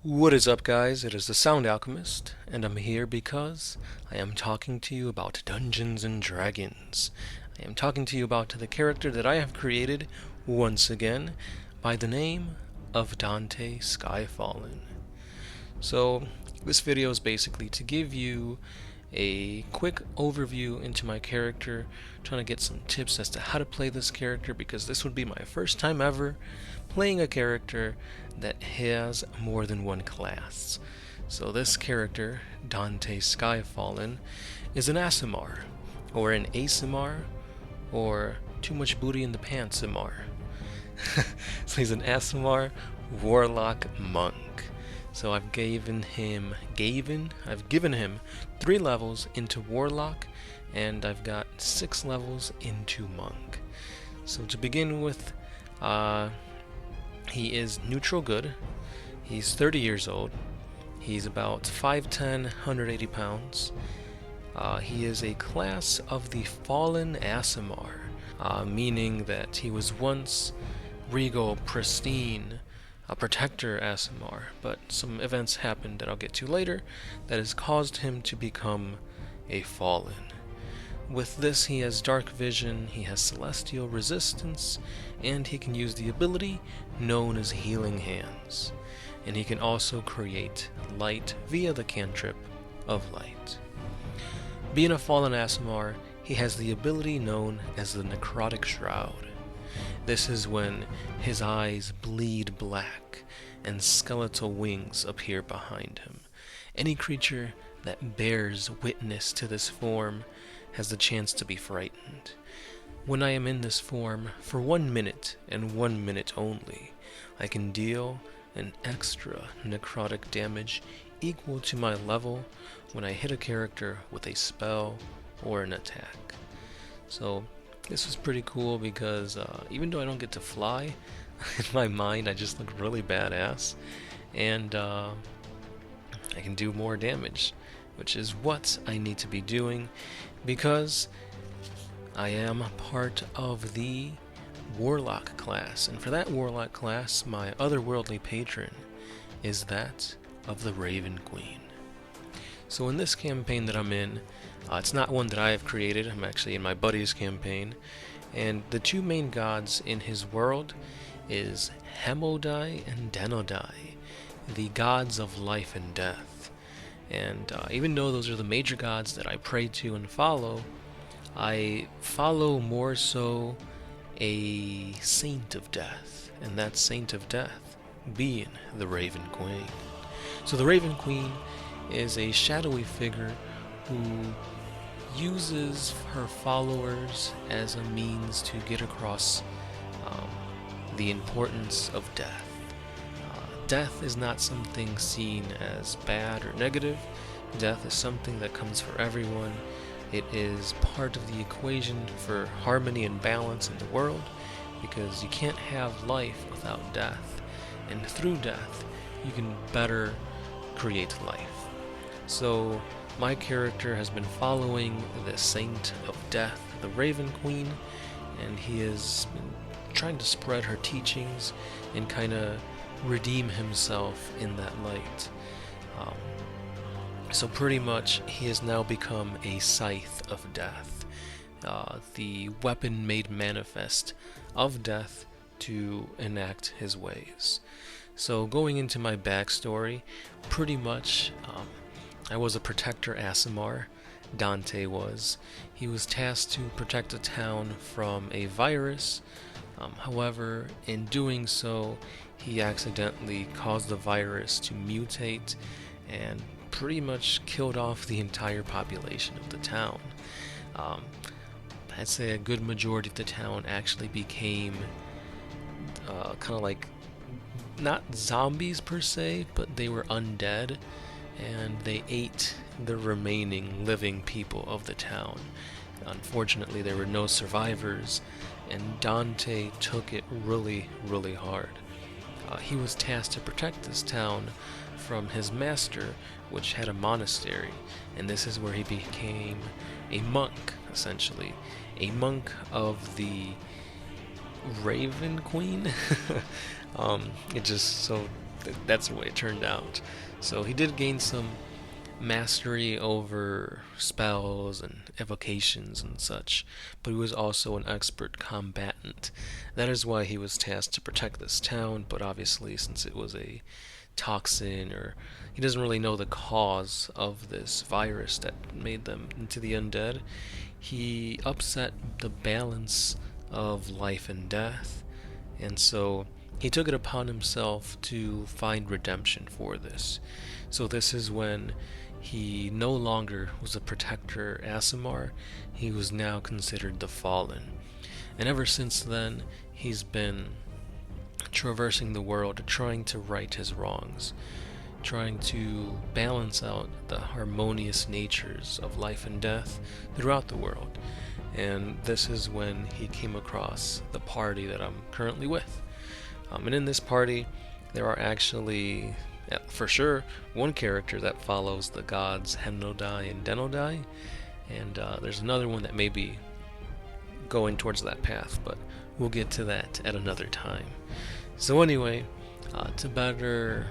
What is up, guys? It is the Sound Alchemist, and I'm here because I am talking to you about Dungeons and Dragons. I am talking to you about the character that I have created once again by the name of Dante SkyFallen. So, this video is basically to give you a quick overview into my character, trying to get some tips as to how to play this character because this would be my first time ever playing a character that has more than one class. So this character, Dante SkyFallen, is an Aasimar, or an Aasimar, or too much booty in the pants-imar. So he's an Aasimar Warlock monk. So I've given him 3 levels into Warlock, and I've got 6 levels into Monk. So to begin with, he is neutral good. He's 30 years old. He's about 5'10", 180 pounds. He is a class of the Fallen Aasimar, meaning that he was once regal, pristine, a protector Aasimar, but some events happened that I'll get to later that has caused him to become a fallen. With this, he has dark vision, he has celestial resistance, and he can use the ability known as Healing Hands. And he can also create light via the cantrip of light. Being a fallen Aasimar, he has the ability known as the Necrotic Shroud. This is when his eyes bleed black and skeletal wings appear behind him. Any creature that bears witness to this form has the chance to be frightened. When I am in this form, for 1 minute and 1 minute only, I can deal an extra necrotic damage equal to my level when I hit a character with a spell or an attack. So this was pretty cool because even though I don't get to fly, in my mind I just look really badass, and I can do more damage, which is what I need to be doing because I am part of the Warlock class, and for that Warlock class, my otherworldly patron is that of the Raven Queen. So in this campaign that I'm in, it's not one that I have created, I'm actually in my buddy's campaign, and the 2 main gods in his world is Hemodai and Denodai, the gods of life and death. And even though those are the major gods that I pray to and follow, I follow more so a saint of death, and that saint of death being the Raven Queen. So the Raven Queen is a shadowy figure who uses her followers as a means to get across the importance of death. Death is not something seen as bad or negative. Death is something that comes for everyone. It is part of the equation for harmony and balance in the world, because you can't have life without death, and through death you can better create life. So my character has been following the Saint of Death, the Raven Queen, and he has been trying to spread her teachings and kind of redeem himself in that light. So pretty much he has now become a scythe of death, the weapon made manifest of death to enact his ways. So going into my backstory, pretty much I was a protector Aasimar. Dante was. He was tasked to protect a town from a virus. However, in doing so, he accidentally caused the virus to mutate and pretty much killed off the entire population of the town. I'd say a good majority of the town actually became kind of like, not zombies per se, but they were undead, and they ate the remaining living people of the town. Unfortunately, there were no survivors, and Dante took it really, really hard. He was tasked to protect this town from his master, which had a monastery, and this is where he became a monk, essentially. A monk of the Raven Queen. It just so that's the way it turned out. So he did gain some mastery over spells and evocations and such, but he was also an expert combatant. That is why he was tasked to protect this town, but obviously since it was a toxin, or he doesn't really know the cause of this virus that made them into the undead, he upset the balance of life and death, and so he took it upon himself to find redemption for this. So this is when he no longer was a protector Aasimar, he was now considered the Fallen. And ever since then, he's been traversing the world, trying to right his wrongs, trying to balance out the harmonious natures of life and death throughout the world. And this is when he came across the party that I'm currently with. And in this party, there are actually, for sure, one character that follows the gods Hemnodai and Denodai, and there's another one that may be going towards that path, but we'll get to that at another time. So anyway, to better,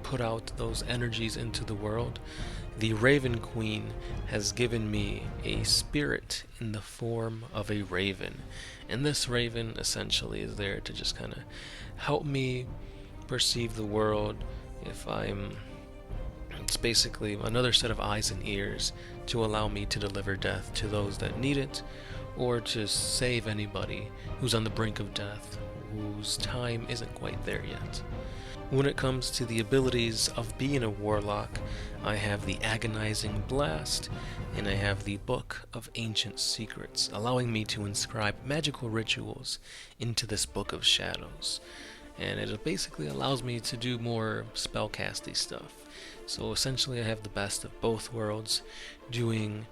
put out those energies into the world, the Raven Queen has given me a spirit in the form of a raven. And this raven essentially is there to just kind of help me perceive the world. It's basically another set of eyes and ears to allow me to deliver death to those that need it, or to save anybody who's on the brink of death, whose time isn't quite there yet. When it comes to the abilities of being a warlock, I have the Agonizing Blast, and I have the Book of Ancient Secrets, allowing me to inscribe magical rituals into this Book of Shadows. And it basically allows me to do more spellcasty stuff. So essentially I have the best of both worlds, doing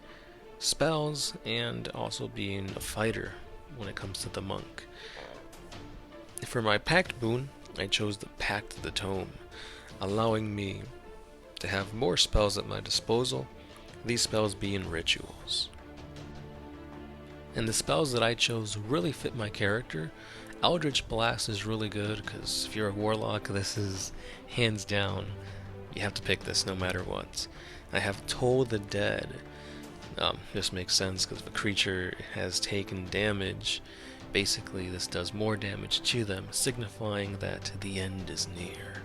spells and also being a fighter when it comes to the monk. For my Pact boon, I chose the Pact of the Tome, allowing me to have more spells at my disposal, these spells being rituals. And the spells that I chose really fit my character. Eldritch Blast is really good because if you're a warlock, this is hands down, you have to pick this no matter what. I have Toll the Dead. This makes sense because if a creature has taken damage, basically this does more damage to them, signifying that the end is near.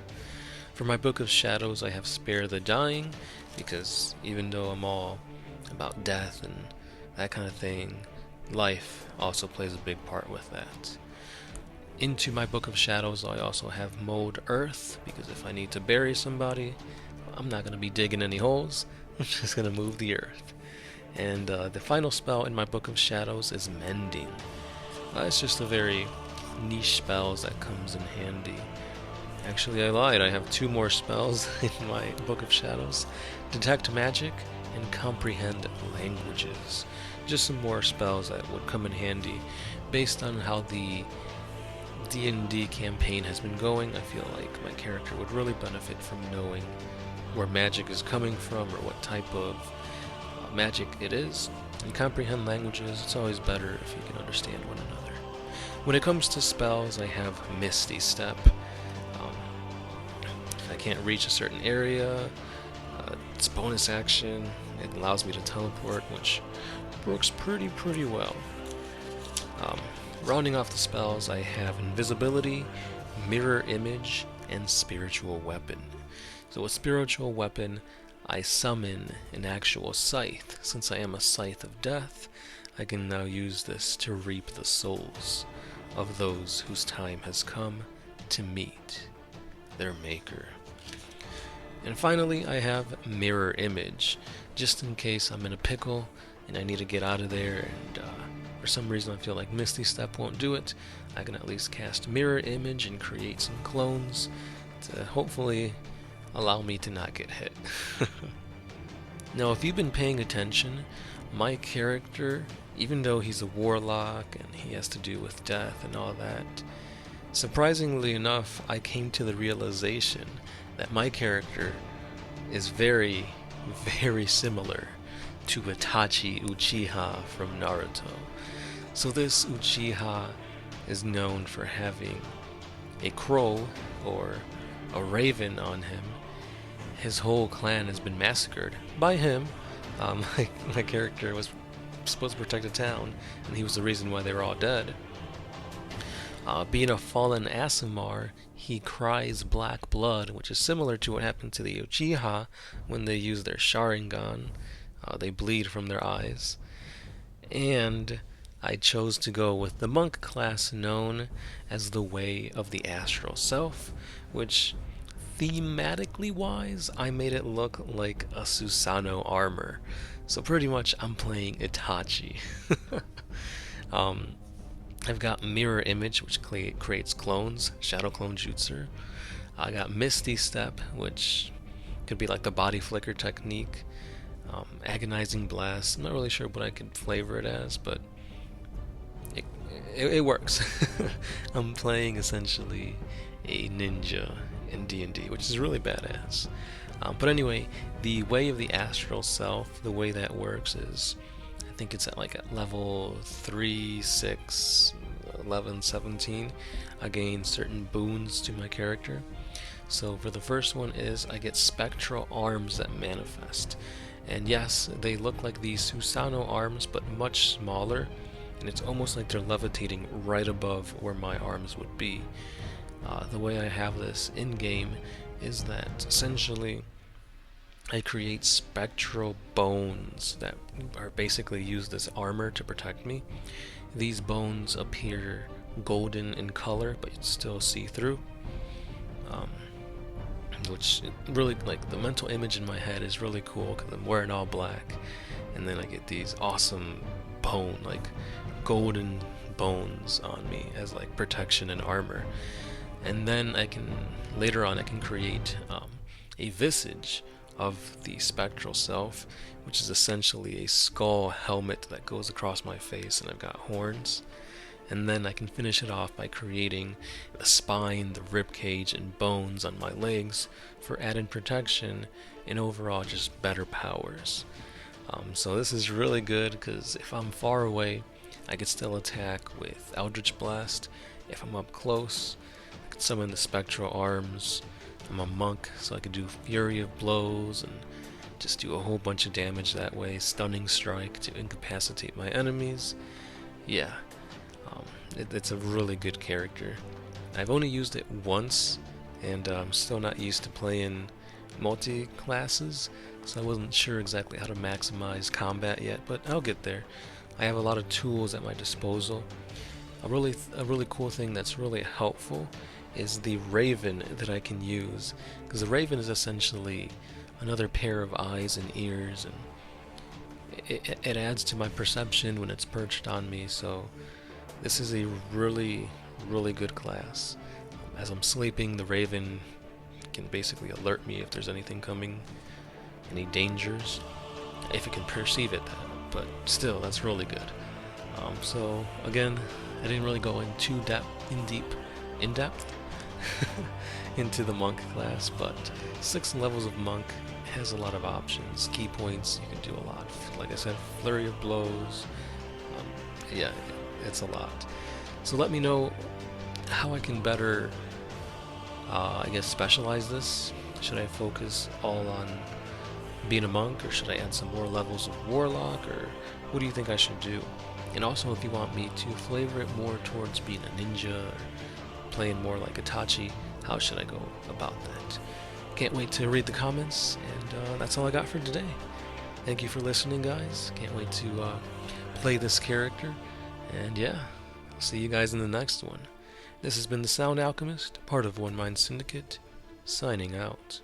For my Book of Shadows, I have Spare the Dying, because even though I'm all about death and that kind of thing, life also plays a big part with that. Into my Book of Shadows, I also have Mode Earth, because if I need to bury somebody, I'm not going to be digging any holes, I'm just going to move the earth. And the final spell in my Book of Shadows is Mending. It's just a very niche spells that comes in handy. Actually, I lied. I have two more spells in my Book of Shadows. Detect Magic and Comprehend Languages. Just some more spells that would come in handy based on how the D&D campaign has been going. I feel like my character would really benefit from knowing where magic is coming from or what type of magic it is. And comprehend languages, it's always better if you can understand one another. When it comes to spells, I have Misty Step. If I can't reach a certain area, it's a bonus action. It allows me to teleport, which works pretty well. Rounding off the spells, I have Invisibility, Mirror Image, and Spiritual Weapon. So with Spiritual Weapon, I summon an actual scythe. Since I am a scythe of death, I can now use this to reap the souls of those whose time has come to meet their maker. And finally, I have Mirror Image, just in case I'm in a pickle and I need to get out of there and for some reason I feel like Misty Step won't do it. I can at least cast Mirror Image and create some clones to hopefully allow me to not get hit. Now, if you've been paying attention, my character, even though he's a warlock and he has to do with death and all that, surprisingly enough, I came to the realization that my character is very similar to Itachi Uchiha from Naruto. So this Uchiha is known for having a crow or a raven on him, his whole clan has been massacred by him. My character was supposed to protect a town, and he was the reason why they were all dead. Being a fallen Aasimar, he cries black blood, which is similar to what happened to the Uchiha when they use their Sharingan. They bleed from their eyes. And I chose to go with the monk class known as the Way of the Astral Self, which thematically wise, I made it look like a Susanoo armor. So pretty much I'm playing Itachi. I've got Mirror Image, which creates clones, Shadow Clone Jutsu. I got Misty Step, which could be like the body flicker technique. Agonizing Blast, I'm not really sure what I could flavor it as, but it works. I'm playing essentially a ninja in D&D, which is really badass. But anyway, the Way of the Astral Self, the way that works is, I think it's at level 3, 6, 11, 17, I gain certain boons to my character. So for the first one is I get spectral arms that manifest. And yes, they look like the Susanoo arms, but much smaller, and it's almost like they're levitating right above where my arms would be. The way I have this in-game is that essentially I create spectral bones that are basically used as armor to protect me. These bones appear golden in color, but it's still see-through. Which really, like, the mental image in my head is really cool because I'm wearing all black, and then I get these awesome golden bones on me as like protection and armor. And then later on I can create a visage of the spectral self, which is essentially a skull helmet that goes across my face, and I've got horns. And then I can finish it off by creating the spine, the rib cage, and bones on my legs for added protection and overall just better powers. So this is really good because if I'm far away, I can still attack with Eldritch Blast. If I'm up close, I can summon the spectral arms. I'm a monk, so I can do Fury of Blows and just do a whole bunch of damage that way. Stunning Strike to incapacitate my enemies. Yeah. It's a really good character. I've only used it once, and I'm still not used to playing multi-classes, so I wasn't sure exactly how to maximize combat yet, but I'll get there. I have a lot of tools at my disposal. A really cool thing that's really helpful is the Raven that I can use, because the Raven is essentially another pair of eyes and ears, and it adds to my perception when it's perched on me, so this is a really good class. As I'm sleeping, the Raven can basically alert me if there's anything coming, any dangers, if it can perceive it, but still, that's really good. So again, I didn't really go in depth into the monk class, but 6 levels of monk has a lot of options. Key points, you can do a lot. Like I said, Flurry of Blows. Yeah, it's a lot. So let me know how I can better, specialize this. Should I focus all on being a monk, or should I add some more levels of Warlock, or what do you think I should do? And also, if you want me to flavor it more towards being a ninja, or playing more like Itachi, how should I go about that? Can't wait to read the comments, and that's all I got for today. Thank you for listening, guys. Can't wait to play this character, and yeah, I'll see you guys in the next one. This has been the Sound Alchemist, part of One Mind Syndicate, signing out.